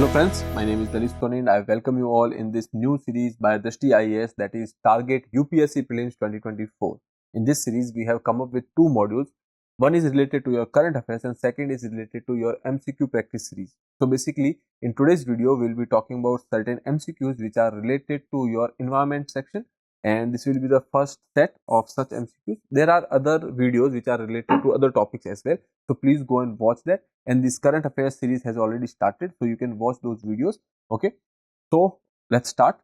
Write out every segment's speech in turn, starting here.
Hello friends, my name is Drishti and I welcome you all in this new series by Drishti IAS, that is Target UPSC Prelims 2024. In this series, we have come up with two modules. One is related to your current affairs and second is related to your MCQ practice series. So basically, in today's video, we will be talking about certain MCQs which are related to your environment section, and this will be the first set of such MCQs. There are other videos which are related to other topics as well. So please go and watch that. And this current affairs series has already started, so you can watch those videos. Okay, so let's start.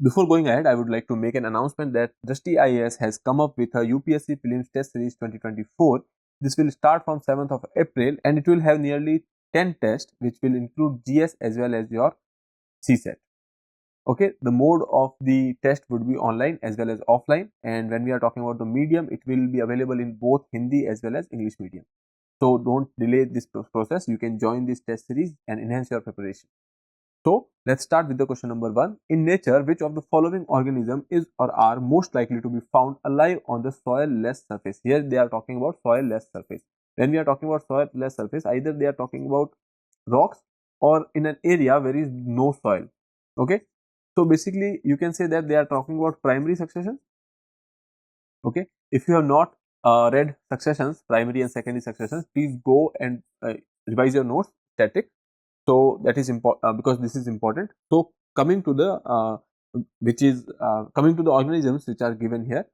Before going ahead, I would like to make an announcement that Drishti IAS has come up with a UPSC Prelims Test Series 2024. This will start from 7th of April and it will have nearly 10 tests which will include GS as well as your CSET. Okay, the mode of the test would be online as well as offline, and when we are talking about the medium, it will be available in both Hindi as well as English medium. So don't delay this process. You can join this test series and enhance your preparation. So let's start with the question number 1. In nature, which of the following organism is or are most likely to be found alive on the soil-less surface? Here they are talking about soil-less surface. When we are talking about soil-less surface, either they are talking about rocks or in an area where is no soil. Okay. So basically, you can say that they are talking about primary succession. Okay. If you have not read successions, primary and secondary successions, please go and revise your notes, static. So that is important because this is important. So coming to the coming to the organisms which are given here: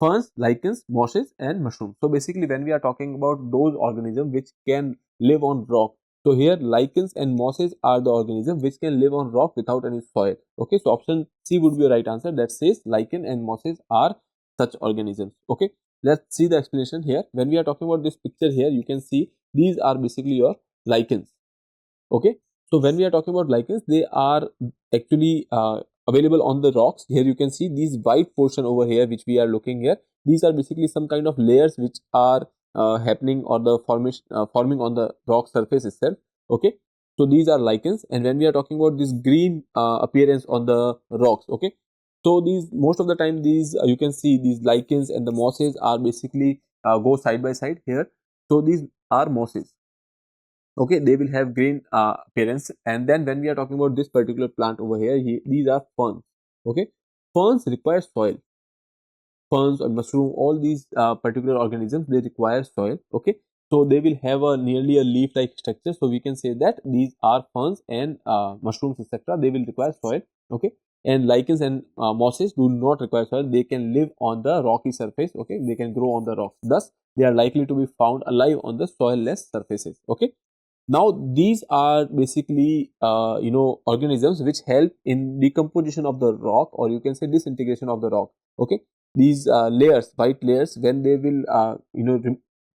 ferns, lichens, mosses, and mushrooms. So basically, when we are talking about those organisms which can live on rock, so here lichens and mosses are the organisms which can live on rock without any soil. Okay, so option C would be a right answer. That says lichen and mosses are such organisms. Okay, let's see the explanation here. When we are talking about this picture here, you can see these are basically your lichens. Okay, so when we are talking about lichens, they are actually available on the rocks. Here you can see these white portion over here which we are looking here. These are basically some kind of layers which are happening or the formation forming on the rock surface itself. Okay, so these are lichens, and when we are talking about this green appearance on the rocks, okay, so these most of the time these you can see these lichens and the mosses are basically go side by side here. So these are mosses. Okay, they will have green appearance. And then when we are talking about this particular plant over here, these are ferns. Okay, ferns require soil. Ferns or mushroom, all these particular organisms, they require soil. Okay, so they will have a nearly a leaf like structure, so we can say that these are ferns and mushrooms, etc. They will require soil. Okay, and lichens and mosses do not require soil. They can live on the rocky surface. Okay, they can grow on the rocks, thus they are likely to be found alive on the soil-less surfaces. Okay, now these are basically organisms which help in decomposition of the rock, or you can say disintegration of the rock. Okay, these layers, white layers, when they will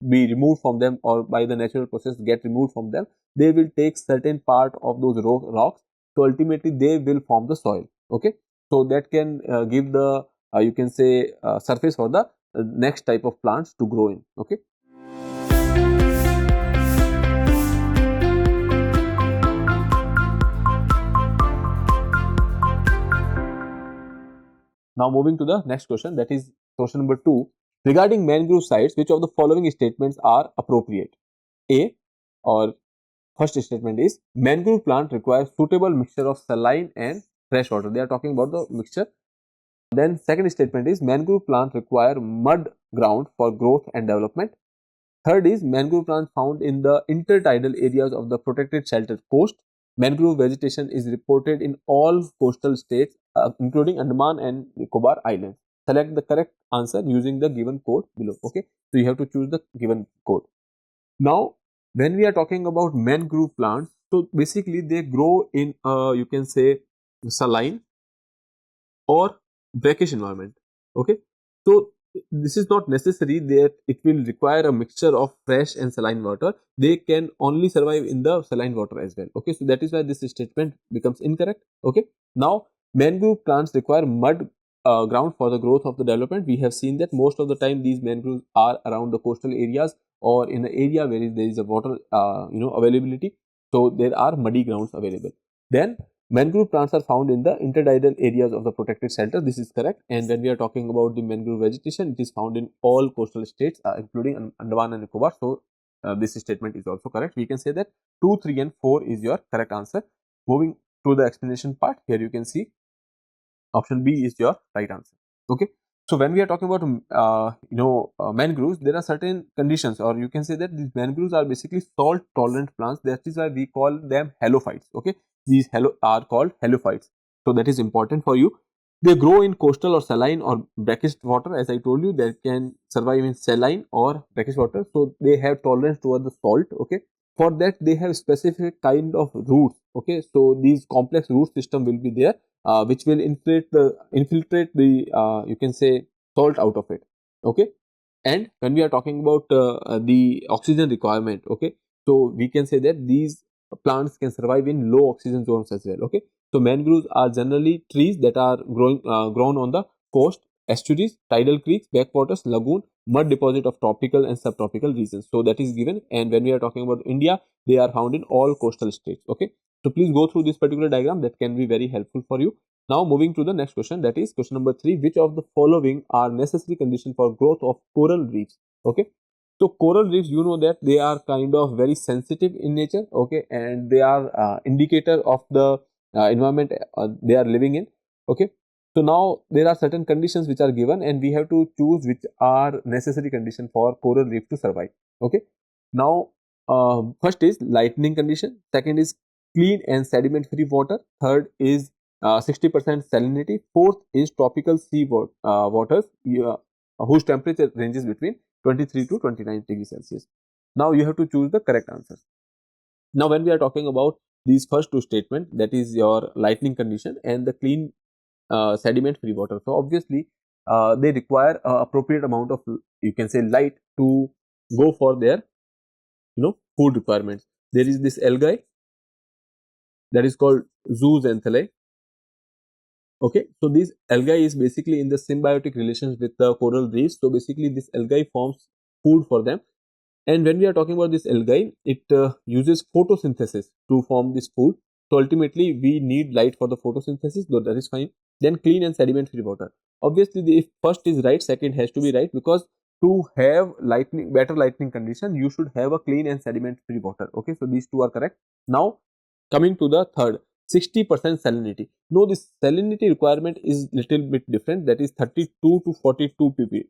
be removed from them or by the natural process get removed from them, they will take certain part of those rocks, so ultimately they will form the soil. Okay, so that can give the you can say surface for the next type of plants to grow in. Okay. Now moving to the next question, that is question number 2. Regarding mangrove sites, which of the following statements are appropriate? A, or first statement is mangrove plant requires suitable mixture of saline and fresh water. They are talking about the mixture. Then second statement is mangrove plant require mud ground for growth and development. Third is mangrove plant found in the intertidal areas of the protected shelter coast. Mangrove vegetation is reported in all coastal states, including Andaman and Nicobar Islands. Select the correct answer using the given code below. Okay, so you have to choose the given code. Now, when we are talking about mangrove plants, so basically they grow in you can say saline or brackish environment. Okay, so this is not necessary that it will require a mixture of fresh and saline water. They can only survive in the saline water as well. Okay, so that is why this statement becomes incorrect. Okay, now mangrove plants require mud ground for the growth of the development. We have seen that most of the time these mangroves are around the coastal areas or in the area where there is a water availability. So there are muddy grounds available. Then mangrove plants are found in the intertidal areas of the protected shelter. This is correct. And when we are talking about the mangrove vegetation, it is found in all coastal states, including Andaman and Nicobar. So this statement is also correct. We can say that 2, 3 and 4 is your correct answer. Moving to the explanation part, here you can see option B is your right answer. Okay. So when we are talking about mangroves, there are certain conditions, or you can say that these mangroves are basically salt tolerant plants. That is why we call them halophytes. Okay, these are called halophytes. So that is important for you. They grow in coastal or saline or brackish water. As I told you, they can survive in saline or brackish water. So they have tolerance toward the salt. Okay, for that they have specific kind of roots. Okay, so these complex root system will be there, which will infiltrate the you can say salt out of it. Okay, and when we are talking about the oxygen requirement, okay, so we can say that these plants can survive in low oxygen zones as well. Okay, so mangroves are generally trees that are grown on the coast, estuaries, tidal creeks, backwaters, lagoon, mud deposit of tropical and subtropical regions. So that is given. And when we are talking about India, they are found in all coastal states. Okay, so please go through this particular diagram, that can be very helpful for you. Now moving to the next question, that is question number 3. Which of the following are necessary conditions for growth of coral reefs? Okay, so coral reefs, you know that they are kind of very sensitive in nature. Okay, and they are indicator of the environment they are living in. Okay, so now there are certain conditions which are given, and we have to choose which are necessary condition for coral reef to survive. Okay, now first is lightning condition, second is clean and sediment free water, third is 60% salinity, fourth is tropical sea waters whose temperature ranges between 23 to 29 degrees Celsius. Now you have to choose the correct answers. Now when we are talking about these first two statements, that is your lightning condition and the clean sediment free water, so obviously they require appropriate amount of, you can say, light to go for their food requirements. There is this algae that is called 𝐸𝐶. Okay, so this algae is basically in the symbiotic relations with the coral reefs. So basically this algae forms food for them, and when we are talking about this algae, it uses photosynthesis to form this food. So ultimately we need light for the photosynthesis, though that is fine. Then clean and sediment free water. Obviously if first is right, second has to be right, because to have better lightning condition, you should have a clean and sediment free water. Okay, so these two are correct. Now coming to the third, 60% salinity. No, this salinity requirement is little bit different, that is 32 to 42 pp.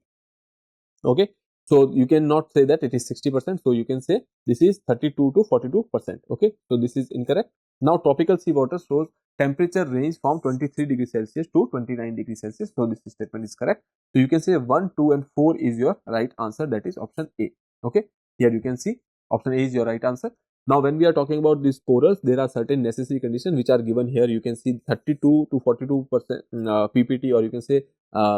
Okay, so you cannot say that it is 60%, so you can say this is 32 to 42%. Okay, so this is incorrect. Now tropical sea water shows temperature range from 23 degrees Celsius to 29 degrees Celsius. So this statement is correct. So you can say 1, 2 and 4 is your right answer, that is option A. Okay, here you can see option A is your right answer. Now when we are talking about these corals, there are certain necessary conditions which are given here. You can see 32 to 42% ppt, or you can say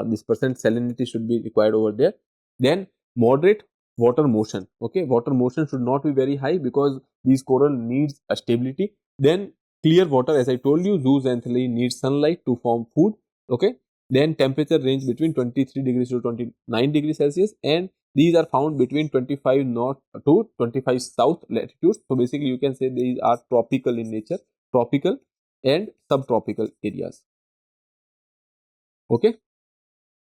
this percent salinity should be required over there. Then moderate water motion. Okay, water motion should not be very high because these coral needs a stability. Then clear water, as I told you, 𝐸𝐶 needs sunlight to form food. Okay, then temperature range between 23 degrees to 29 degrees Celsius, and these are found between 25 north to 25 south latitudes. So basically you can say these are tropical in nature, tropical and subtropical areas. Okay,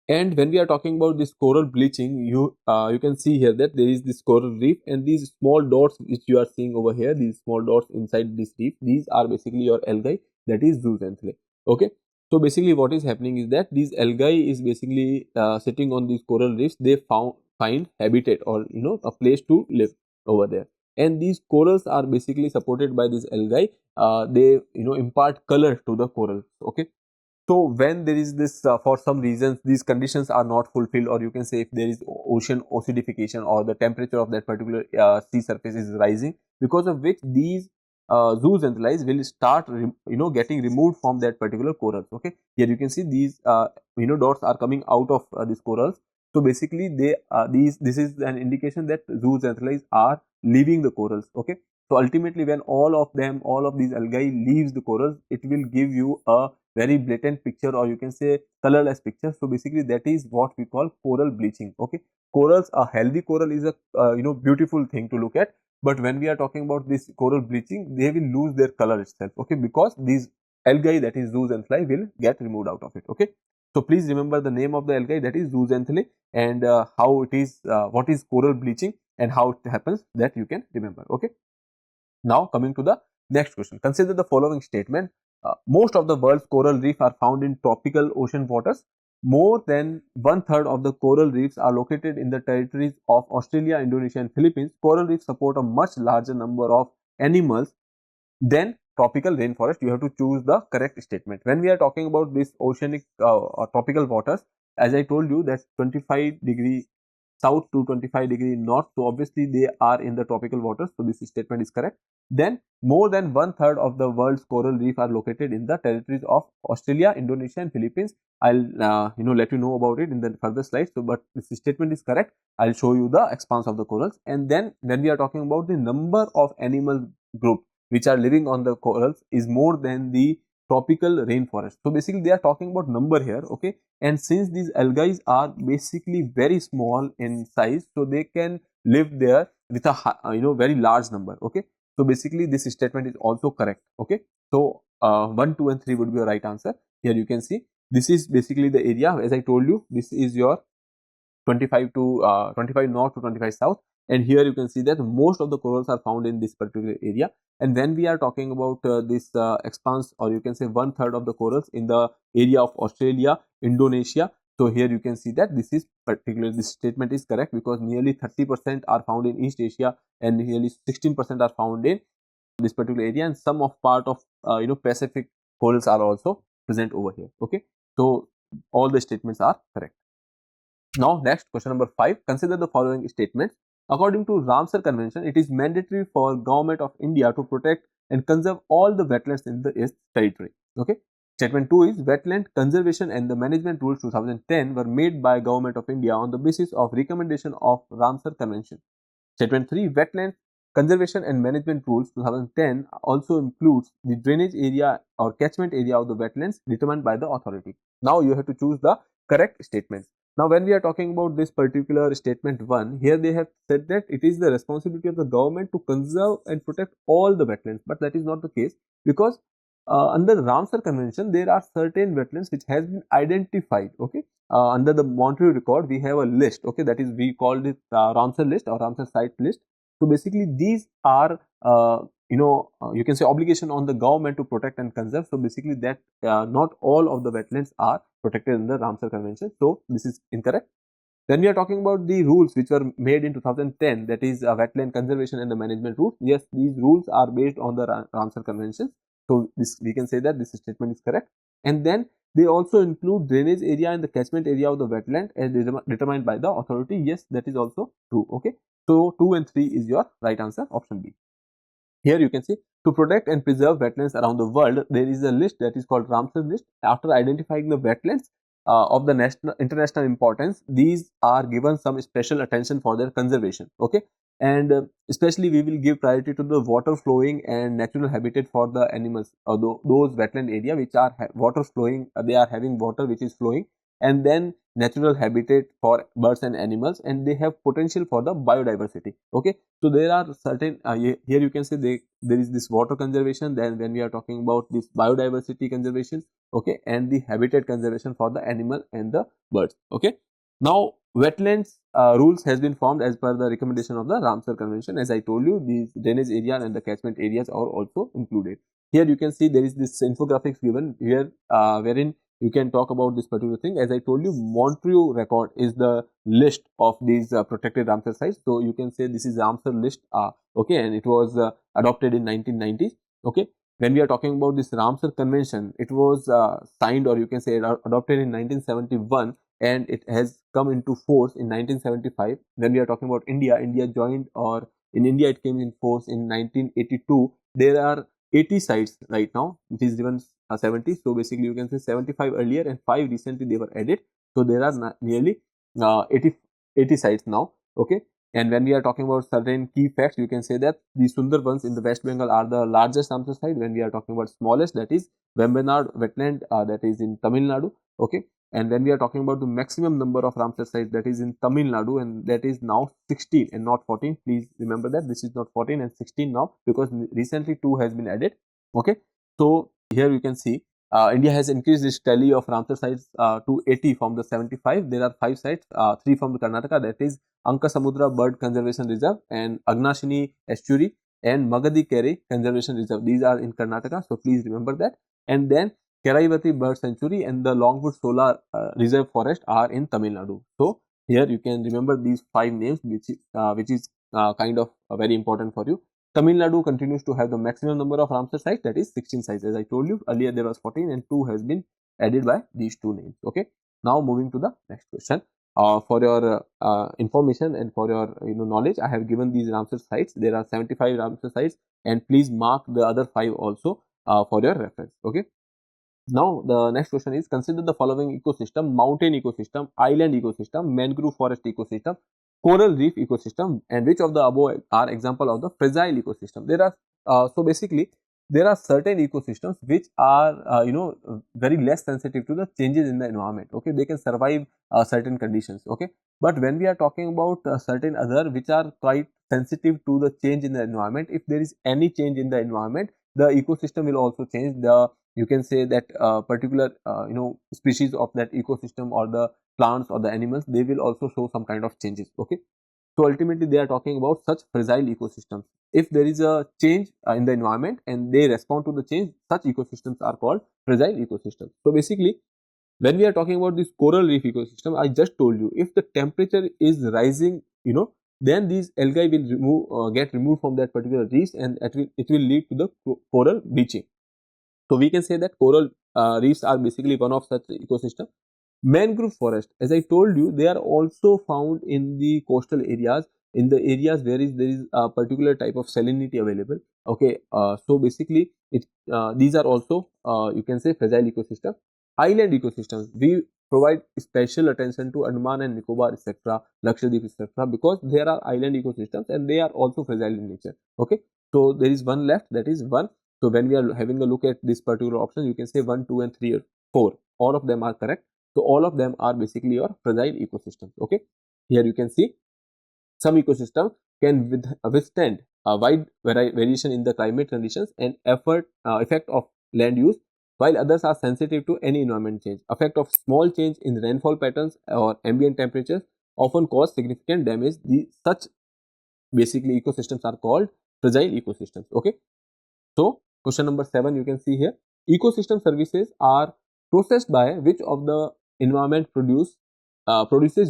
and when we are talking about this coral bleaching, you can see here that there is this coral reef, and these small dots which you are seeing over here, these small dots inside this reef, these are basically your algae, that is 𝐸𝐶. Okay, so basically what is happening is that these algae is basically sitting on these coral reefs. They find habitat, or a place to live over there, and these corals are basically supported by this algae. They impart color to the corals. Okay, so when there is this for some reasons these conditions are not fulfilled, or you can say if there is ocean acidification, or the temperature of that particular sea surface is rising, because of which these 𝐸𝐶 will start getting removed from that particular corals. Okay, here you can see these dots are coming out of these corals. So basically they this is an indication that 𝐸𝐶 are leaving the corals. Okay, so ultimately when all of these algae leaves the corals, it will give you a very blatant picture, or you can say colorless picture. So basically that is what we call coral bleaching. Okay, corals, a healthy coral is a beautiful thing to look at, but when we are talking about this coral bleaching, they will lose their color itself. Okay, because these algae, that is 𝐸𝐶, will get removed out of it. Okay, so please remember the name of the algae, that is 𝐸𝐶, and how it is what is coral bleaching. and how it happens, that you can remember. Okay. Now coming to the next question, consider the following statement. Most of the world's coral reef are found in tropical ocean waters. More than 1/3 of the coral reefs are located in the territories of Australia, Indonesia and Philippines. Coral reefs support a much larger number of animals than tropical rainforest. You have to choose the correct statement. When we are talking about this oceanic or tropical waters, as I told you, that's 25° south to 25° north, so obviously they are in the tropical waters, so this statement is correct. Then more than 1/3 of the world's coral reef are located in the territories of Australia, Indonesia and Philippines. I'll let you know about it in the further slides. So but this statement is correct. I'll show you the expanse of the corals. And then when we are talking about the number of animal groups which are living on the corals is more than the tropical rainforest. So basically they are talking about number here. Okay. And since these algae are basically very small in size, so they can live there with a very large number. Okay. So basically this statement is also correct. Okay. So 1, 2 and 3 would be your right answer. Here you can see this is basically the area. As I told you, this is your 25 north to 25 south, and here you can see that most of the corals are found in this particular area. And when we are talking about this expanse, or you can say 1/3 of the corals in the area of Australia, Indonesia, so here you can see that this statement is correct, because nearly 30% are found in East Asia and nearly 16% are found in this particular area, and some of part of Pacific corals are also present over here. Okay, so all the statements are correct. Now next, question number 5, consider the following statements. According to Ramsar Convention, it is mandatory for Government of India to protect and conserve all the wetlands in the East territory. Okay. Statement 2 is Wetland Conservation and the Management Rules 2010 were made by Government of India on the basis of recommendation of Ramsar Convention. Statement 3, Wetland Conservation and Management Rules 2010 also includes the drainage area or catchment area of the wetlands determined by the authority. Now you have to choose the correct statements. Now when we are talking about this particular statement 1, here they have said that it is the responsibility of the government to conserve and protect all the wetlands, but that is not the case, because under the Ramsar Convention there are certain wetlands which has been identified. Okay, under the Montreal Record we have a list. Okay, that is, we called it Ramsar list or Ramsar site list. So basically these are you can say obligation on the government to protect and conserve. So basically that not all of the wetlands are protected in the Ramsar Convention, so this is incorrect. Then we are talking about the rules which were made in 2010, that is Wetland Conservation and the Management Rules. Yes, these rules are based on the Ramsar Convention, so this we can say that this statement is correct. And then they also include drainage area and the catchment area of the wetland as determined by the authority. Yes, that is also true. Okay, so 2 and 3 is your right answer, option B. Here you can see, to protect and preserve wetlands around the world, there is a list that is called Ramsar list. After identifying the wetlands of the international importance, these are given some special attention for their conservation. Okay, and especially we will give priority to the water flowing and natural habitat for the animals, or those wetland area which are water flowing, they are having water which is flowing, and then natural habitat for birds and animals, and they have potential for the biodiversity. Okay, so there are certain here you can see there is this water conservation, then when we are talking about this biodiversity conservation, okay, and the habitat conservation for the animal and the birds. Okay, now wetlands rules has been formed as per the recommendation of the Ramsar Convention. As I told you, these drainage area and the catchment areas are also included. Here you can see there is this infographics given here wherein you can talk about this particular thing. As I told you, Montreal Record is the list of these protected Ramsar sites. So you can say this is Ramsar list. Okay, and it was adopted in 1990s. Okay, when we are talking about this Ramsar Convention, it was signed, or you can say adopted in 1971, and it has come into force in 1975. When we are talking about India, India joined, or in India it came in force in 1982. There are 80 sites right now, which is given 70. So basically you can say 75 earlier and 5 recently they were added. So there are nearly 80 sites now. Okay, and when we are talking about certain key facts, you can say that the Sundarbans in the West Bengal are the largest Ramsar site. When we are talking about smallest, that is Vembanad wetland, that is in Tamil Nadu. Okay, and when we are talking about the maximum number of Ramsar sites, that is in Tamil Nadu, and that is now 16 and not 14. Please remember that this is not 14 and 16 now, because recently 2 has been added. Okay, so here you can see India has increased its tally of Ramsar sites to 80 from the 75. There are 5 sites, 3 from the Karnataka, that is Ankasamudra Bird Conservation Reserve and Agnashini Estuary and 𝐸𝐻𝐒 Conservation Reserve. These are in Karnataka, so please remember that. And then Keraivati Bird Sanctuary and the Longwood Solar Reserve Forest are in Tamil Nadu. So here you can remember these 5 names, which is kind of very important for you. Tamil Nadu continues to have the maximum number of Ramsar sites, that is 16 sites. As I told you earlier, there was 14 and 2 has been added by these 2 names. Okay. Now moving to the next question. For your information and for your knowledge, I have given these Ramsar sites. There are 75 Ramsar sites, and please mark the other 5 also for your reference. Okay. Now the next question is, consider the following ecosystem: mountain ecosystem, island ecosystem, mangrove forest ecosystem, coral reef ecosystem, and which of the above are example of the fragile ecosystem? There are so basically there are certain ecosystems which are very less sensitive to the changes in the environment. Okay, they can survive certain conditions. Okay, but when we are talking about certain other which are quite sensitive to the change in the environment, if there is any change in the environment, the ecosystem will also change. You can say that particular species of that ecosystem or the plants or the animals, they will also show some kind of changes. Okay, so ultimately they are talking about such fragile ecosystems. If there is a change in the environment and they respond to the change, such ecosystems are called fragile ecosystems. So basically, when we are talking about this coral reef ecosystem, I just told you, if the temperature is rising, then these algae will get removed from that particular reef, and it will lead to the coral bleaching. So we can say that coral reefs are basically one of such ecosystem. Mangrove forest, as I told you, they are also found in the coastal areas, in the areas where there is a particular type of salinity available. Okay, so basically these are also you can say fragile ecosystem. Island ecosystems, we provide special attention to Andaman and Nicobar, etc., Lakshadweep, etc., because there are island ecosystems and they are also fragile in nature. Okay, so there is one left, that is 1. So when we are having a look at this particular option, you can say 1, 2 and 3 or 4. All of them are correct. So all of them are basically your fragile ecosystems. Okay, here you can see some ecosystem can withstand a wide variation in the climate conditions and effect of land use, while others are sensitive to any environment change. Effect of small change in rainfall patterns or ambient temperatures often cause significant damage. Such basically ecosystems are called fragile ecosystems. Okay, so question number 7 you can see here. Ecosystem services are processed by which of the environment produces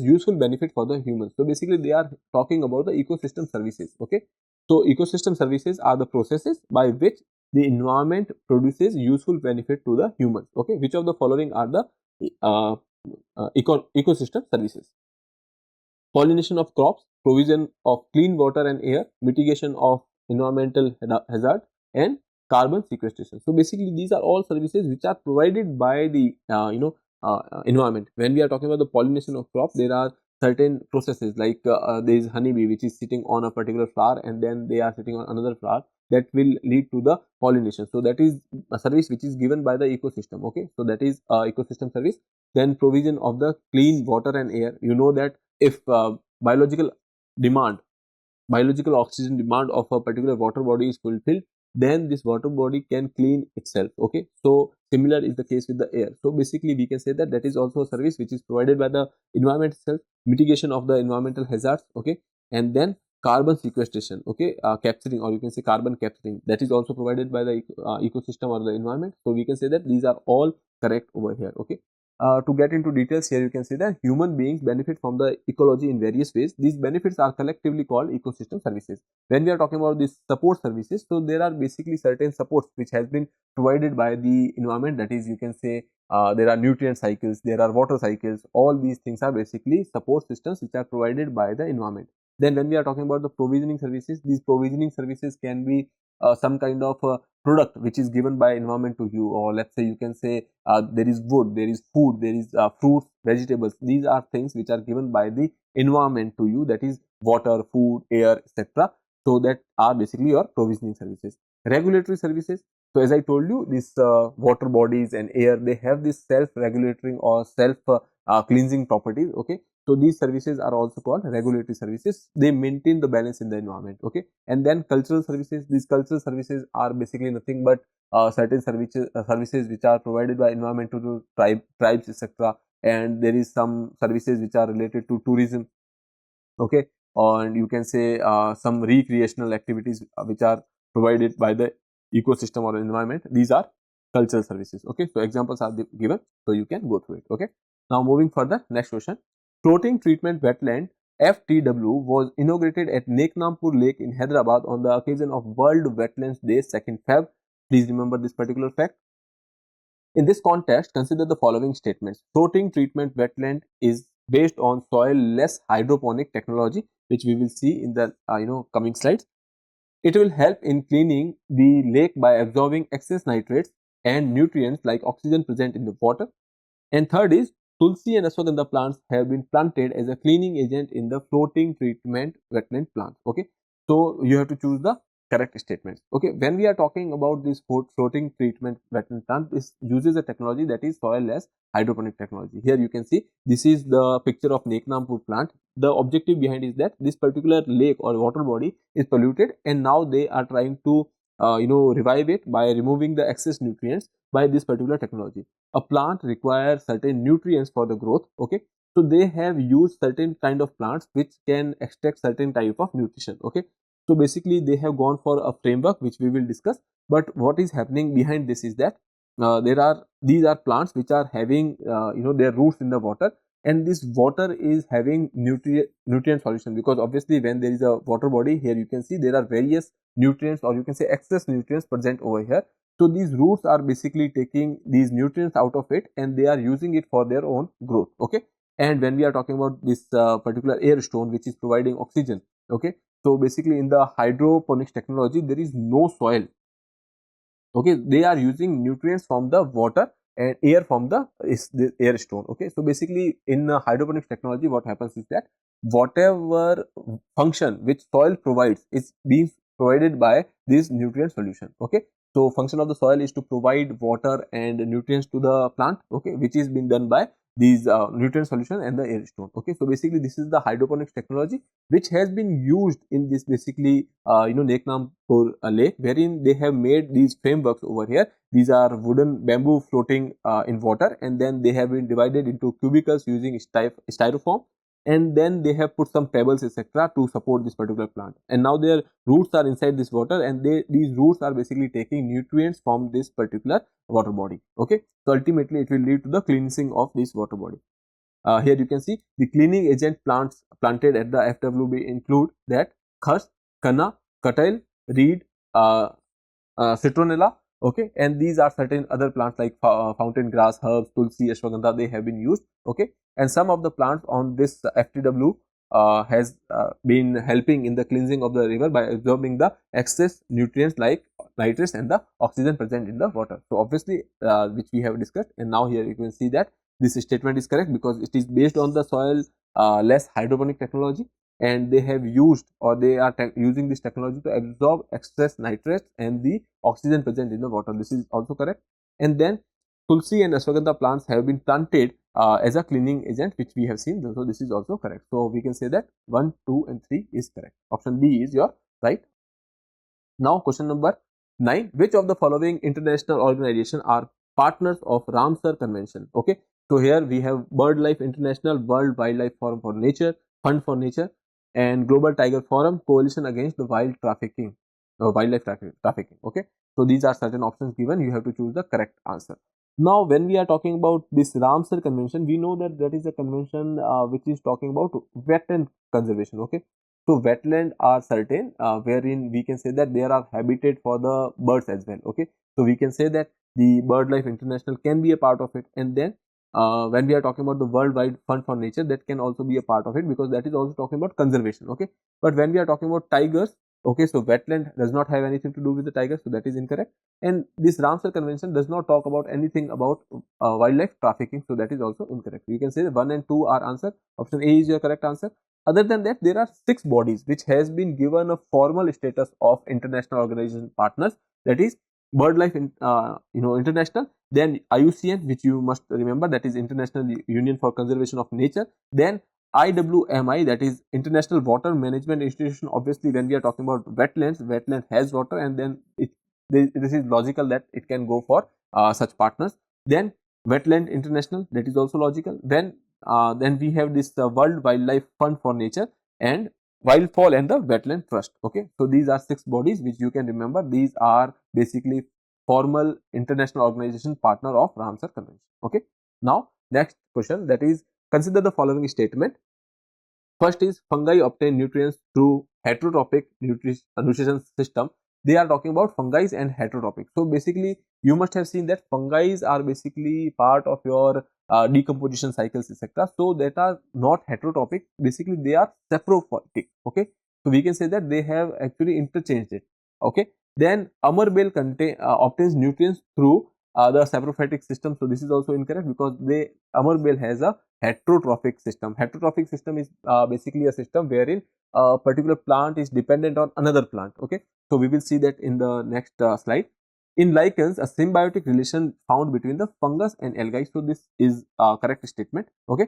useful benefit for the humans. So basically they are talking about the ecosystem services. Okay, so ecosystem services are the processes by which the environment produces useful benefit to the humans. Okay, which of the following are the ecosystem services? Pollination of crops, provision of clean water and air, mitigation of environmental hazard, and carbon sequestration. So basically these are all services which are provided by the environment. When we are talking about the pollination of crops, there are certain processes like there is honeybee which is sitting on a particular flower and then they are sitting on another flower, that will lead to the pollination. So that is a service which is given by the ecosystem. Okay, so that is ecosystem service. Then provision of the clean water and air. You know that if biological oxygen demand of a particular water body is fulfilled, then this water body can clean itself. Okay, so similar is the case with the air. So basically we can say that that is also a service which is provided by the environment itself. Mitigation of the environmental hazards. Okay, and then carbon sequestration. Okay, capturing, or you can say carbon capturing, that is also provided by the ecosystem or the environment. So we can say that these are all correct over here. Okay, to get into details, here you can see that human beings benefit from the ecology in various ways. These benefits are collectively called ecosystem services. When we are talking about these support services, so there are basically certain supports which has been provided by the environment. That is, you can say there are nutrient cycles, there are water cycles. All these things are basically support systems which are provided by the environment. Then when we are talking about the provisioning services, these provisioning services can be some kind of product which is given by environment to you, or let's say you can say there is wood, there is food, there is fruits, vegetables. These are things which are given by the environment to you, that is water, food, air, etc. So that are basically your provisioning services. Regulatory services. So as I told you, these water bodies and air, they have this self-regulatory or self cleansing properties. Okay, So these services are also called regulatory services. They maintain the balance in the environment. Okay, and then cultural services. These cultural services are basically nothing but certain services which are provided by environmental tribes, etc. And there is some services which are related to tourism. Okay, and you can say some recreational activities which are provided by the ecosystem or environment. These are cultural services. Okay, so examples are given, so you can go through it. Okay, now moving further, next question. Floating treatment wetland FTW was inaugurated at Neknampur Lake in Hyderabad on the occasion of World Wetlands Day 2nd Feb. Please remember this particular fact. In this context, consider the following statements. Floating treatment wetland is based on soil-less hydroponic technology, which we will see in the coming slides. It will help in cleaning the lake by absorbing excess nitrates and nutrients like oxygen present in the water. And third is, tulsi and ashwagandha plants have been planted as a cleaning agent in the floating treatment wetland plants. Okay, so you have to choose the correct statements. Okay, when we are talking about this floating treatment wetland plant, this uses a technology that is soil-less hydroponic technology. Here you can see this is the picture of Neknampur plant. The objective behind is that this particular lake or water body is polluted, and now they are trying to revive it by removing the excess nutrients by this particular technology. A plant requires certain nutrients for the growth. Okay, so they have used certain kind of plants which can extract certain type of nutrition. Okay, so basically they have gone for a framework which we will discuss, but what is happening behind this is that these are plants which are having their roots in the water, and this water is having nutrient solution, because obviously when there is a water body, here you can see there are various nutrients, or you can say excess nutrients present over here. So these roots are basically taking these nutrients out of it and they are using it for their own growth. Okay, and when we are talking about this particular air stone which is providing oxygen. Okay, so basically in the hydroponics technology there is no soil. Okay, they are using nutrients from the water and air from the air stone. Okay, so basically in hydroponics technology what happens is that whatever function which soil provides is being provided by this nutrient solution. Okay, so function of the soil is to provide water and nutrients to the plant. Okay, which is being done by these nutrient solution and the air stone. Okay, so basically this is the hydroponics technology which has been used in this basically Neknampur lake, wherein they have made these frameworks over here. These are wooden bamboo floating in water, and then they have been divided into cubicles using styrofoam, and then they have put some pebbles etc. to support this particular plant, and now their roots are inside this water, and these roots are basically taking nutrients from this particular water body. Okay, so ultimately it will lead to the cleansing of this water body. Here you can see the cleaning agent plants planted at the FWB include that khas, kanna, katil, reed, citronella. Okay, and these are certain other plants like fountain grass, herbs, tulsi, ashwagandha. They have been used. Okay, and some of the plants on this FTW has been helping in the cleansing of the river by absorbing the excess nutrients like nitrates and the oxygen present in the water. So obviously which we have discussed, and now here you can see that this statement is correct because it is based on the soil less hydroponic technology, and they have used, or they are using this technology to absorb excess nitrates and the oxygen present in the water. This is also correct. And then tulsi and ashwagandha plants have been planted as a cleaning agent, which we have seen. So this is also correct. So we can say that 1, 2 and 3 is correct. Option B is your right. Now question number 9. Which of the following international organizations are partners of Ramsar Convention? Okay, so here we have BirdLife International, World Wildlife Forum for Nature, Fund for Nature, and Global Tiger Forum, Coalition Against the Wildlife Trafficking. Okay, so these are certain options given. You have to choose the correct answer. Now, when we are talking about this Ramsar Convention, we know that that is a convention which is talking about wetland conservation. Okay, so wetland are certain wherein we can say that there are habitat for the birds as well. Okay, so we can say that the BirdLife International can be a part of it, and then when we are talking about the Worldwide Fund for Nature, that can also be a part of it because that is also talking about conservation. Okay, but when we are talking about tigers, okay, so wetland does not have anything to do with the tigers, so that is incorrect. And this Ramsar Convention does not talk about anything about wildlife trafficking, so that is also incorrect. We can say that 1 and 2 are answer. Option A is your correct answer. Other than that, there are 6 bodies which has been given a formal status of international organization partners. That is BirdLife International, then IUCN, which you must remember, that is International Union for Conservation of Nature, then IWMI, that is International Water Management Institution. Obviously, when we are talking about wetlands, wetland has water, and then this is logical that it can go for such partners. Then Wetland International, that is also logical. Then we have this World Wildlife Fund for Nature and Wildfall and the Wetland Trust. Okay, so these are 6 bodies which you can remember. These are basically formal international organization partner of Ramsar Convention. Okay, now next question, that is, consider the following statement. First is, fungi obtain nutrients through heterotrophic nutrition system. They are talking about fungi and heterotrophic. So basically, you must have seen that fungi are basically part of your decomposition cycles, etc. So that are not heterotrophic. Basically, they are saprophytic. Okay, so we can say that they have actually interchanged it. Okay, then Amarbeil obtains nutrients through the saprophytic system. So this is also incorrect because Amarbeil has a heterotrophic system. Heterotrophic system is basically a system wherein a particular plant is dependent on another plant. Okay, so we will see that in the next slide. In lichens, a symbiotic relation found between the fungus and algae. So this is a correct statement. Okay,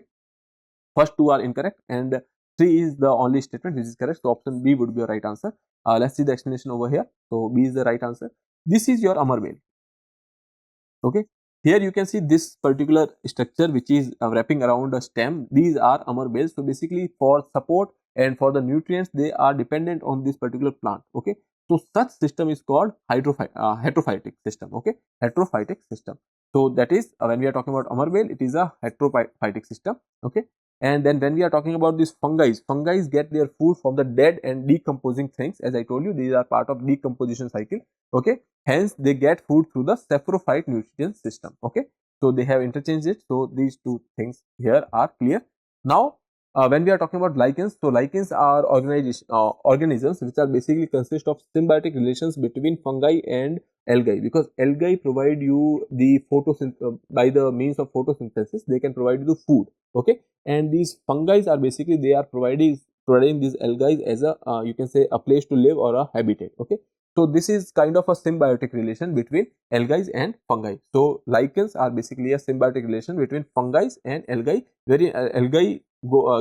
first 2 are incorrect and 3 is the only statement which is correct. So option B would be your right answer. Let's see the explanation over here. So B is the right answer. This is your Amarbeil. Okay, here you can see this particular structure which is wrapping around a stem. These are Amarbeils. So basically, for support and for the nutrients, they are dependent on this particular plant. Okay, so such system is called heterophytic system. Okay, heterophytic system. So that is when we are talking about Amarbeil, it is a heterophytic system. Okay, and then when we are talking about these fungi get their food from the dead and decomposing things. As I told you, these are part of decomposition cycle. Okay, hence they get food through the saprophyte nutrition system. Okay, so they have interchanged it. So these 2 things here are clear. Now when we are talking about lichens, so lichens are organisms which are basically consist of symbiotic relations between fungi and algae, because algae provide you the by the means of photosynthesis, they can provide you the food. Okay, and these fungi are basically, they are providing these algae as a you can say a place to live or a habitat. Okay, so this is kind of a symbiotic relation between algae and fungi. So lichens are basically a symbiotic relation between fungi and algae, wherein algae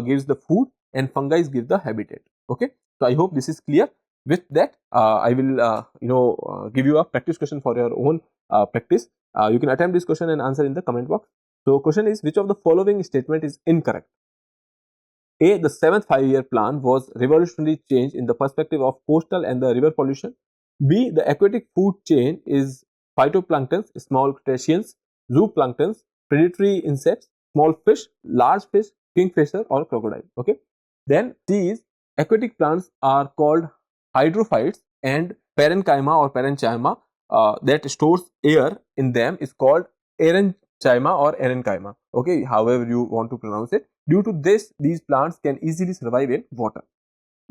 gives the food and fungi give the habitat. Okay, so I hope this is clear. With that, I will give you a practice question for your own practice. You can attempt this question and answer in the comment box. So question is, which of the following statement is incorrect? A, the 7th 5-year plan was revolutionary change in the perspective of coastal and the river pollution. B, the aquatic food chain is phytoplanktons, small crustaceans, zooplanktons, predatory insects, small fish, large fish, kingfisher or crocodile. Okay, then C is, aquatic plants are called hydrophytes and parenchyma or parenchyma that stores air in them is called aerenchyma or aerenchyma. Okay, however you want to pronounce it. Due to this, these plants can easily survive in water.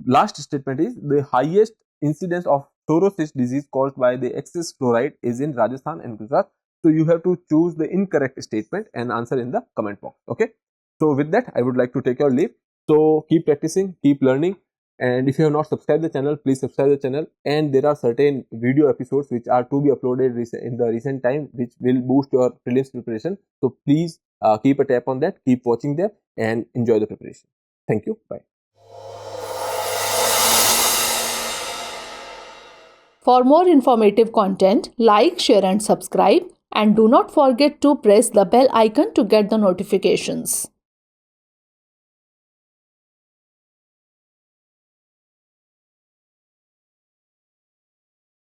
Last statement is, the highest incidence of thoracic disease caused by the excess fluoride is in Rajasthan and Gujarat. So you have to choose the incorrect statement and answer in the comment box. Okay, so with that, I would like to take your leave. So keep practicing, keep learning, and if you have not subscribed the channel, please subscribe the channel. And there are certain video episodes which are to be uploaded in the recent time, which will boost your prelims preparation. So please keep a tap on that, keep watching them and enjoy the preparation. Thank you. Bye. For more informative content, like, share and subscribe, and do not forget to press the bell icon to get the notifications.